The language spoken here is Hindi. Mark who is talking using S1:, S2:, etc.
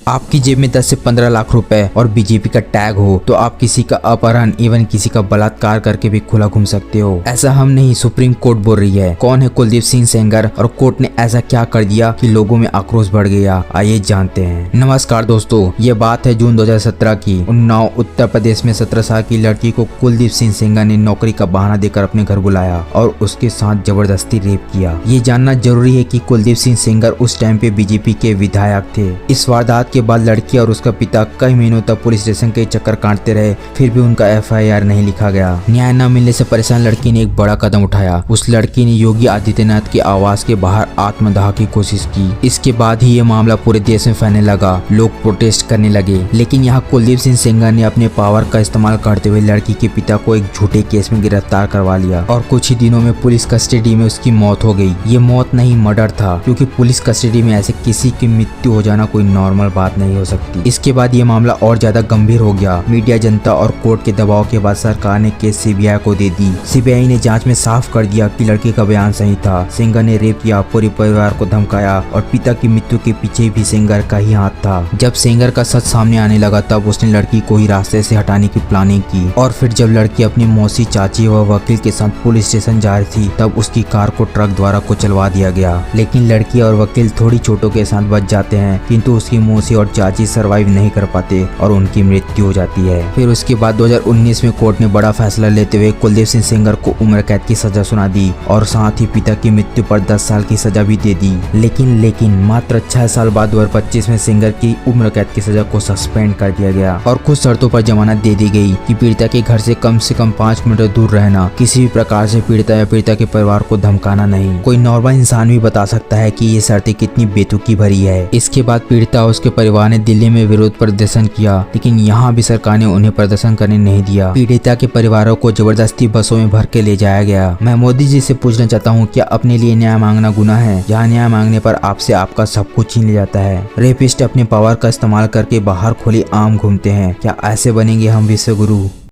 S1: आपकी जेब में 10 से 15 लाख रुपए और बीजेपी का टैग हो तो आप किसी का अपहरण इवन किसी का बलात्कार करके भी खुला घूम सकते हो। ऐसा हम नहीं, सुप्रीम कोर्ट बोल रही है। कौन है कुलदीप सिंह सेंगर और कोर्ट ने ऐसा क्या कर दिया कि लोगों में आक्रोश बढ़ गया, आइए जानते हैं। नमस्कार दोस्तों, ये बात है जून 2017 की। उन्नाव उत्तर प्रदेश में 17 साल की लड़की को कुलदीप सिंह सेंगर ने नौकरी का बहाना देकर अपने घर बुलाया और उसके साथ जबरदस्ती रेप किया। ये जानना जरूरी है कि कुलदीप सिंह सेंगर उस टाइम पे बीजेपी के विधायक थे। इस वारदात के बाद लड़की और उसका पिता कई महीनों तक पुलिस स्टेशन के चक्कर काटते रहे, फिर भी उनका FIR नहीं लिखा गया। न्याय न मिलने से परेशान लड़की ने एक बड़ा कदम उठाया। उस लड़की ने योगी आदित्यनाथ के आवास के बाहर आत्मदाह की कोशिश की। इसके बाद ही ये मामला पूरे देश में फैलने लगा, लोग प्रोटेस्ट करने लगे। लेकिन यहाँ कुलदीप सिंह सेंगर ने अपने पावर का इस्तेमाल करते हुए लड़की के पिता को एक झूठे केस में गिरफ्तार करवा लिया और कुछ ही दिनों में पुलिस कस्टडी में उसकी मौत हो गई। ये मौत नहीं, मर्डर था, क्योंकि पुलिस कस्टडी में ऐसे किसी की मृत्यु हो जाना कोई नॉर्मल बात नहीं हो सकती। इसके बाद ये मामला और ज्यादा गंभीर हो गया। मीडिया, जनता और कोर्ट के दबाव के बाद सरकार ने केस CBI को दे दी। CBI ने जांच में साफ कर दिया कि लड़की का बयान सही था। सेंगर ने रेप किया, पूरे परिवार को धमकाया और पिता की मृत्यु के पीछे भी सेंगर का ही हाथ था। जब सेंगर का सच सामने आने लगा तब उसने लड़की को ही रास्ते से हटाने की प्लानिंग की और फिर जब लड़की अपनी मौसी, चाची व वकील के साथ पुलिस स्टेशन जा रही थी तब उसकी कार को ट्रक द्वारा कुचलवा दिया गया। लेकिन लड़की और वकील थोड़ी चोटों के साथ बच जाते हैं, किंतु उसकी मौसी और चाची सर्वाइव नहीं कर पाते और उनकी मृत्यु हो जाती है। फिर उसके बाद 2019 में कोर्ट ने बड़ा फैसला लेते हुए कुलदीप सिंह सेंगर को उम्र कैद की सजा सुना दी और साथ ही पिता की मृत्यु पर 10 साल की सजा भी दे दी। लेकिन मात्र 6 साल बाद 2025 में सेंगर की उम्र कैद की सजा को सस्पेंड कर दिया गया और कुछ शर्तों पर जमानत दे दी गई कि पीड़िता के घर से कम 5 मीटर दूर रहना, किसी भी प्रकार से पीड़िता या पीड़िता के परिवार को धमकाना नहीं। कोई नॉर्मल इंसान भी बता सकता है कि ये शर्तें कितनी बेतुकी भरी है। इसके बाद पीड़िता और उसके परिवार ने दिल्ली में विरोध प्रदर्शन किया, लेकिन यहाँ भी सरकार ने उन्हें प्रदर्शन करने नहीं दिया। पीड़िता के परिवारों को जबरदस्ती बसों में भर के ले जाया गया। मैं मोदी जी से पूछना चाहता हूँ, क्या अपने लिए न्याय मांगना गुनाह है? जहाँ न्याय मांगने पर आपसे आपका सब कुछ छीन लिया जाता है। रेपिस्ट अपने पावर का इस्तेमाल करके बाहर खुली आम घूमते हैं। क्या ऐसे बनेंगे हम विश्व गुरु?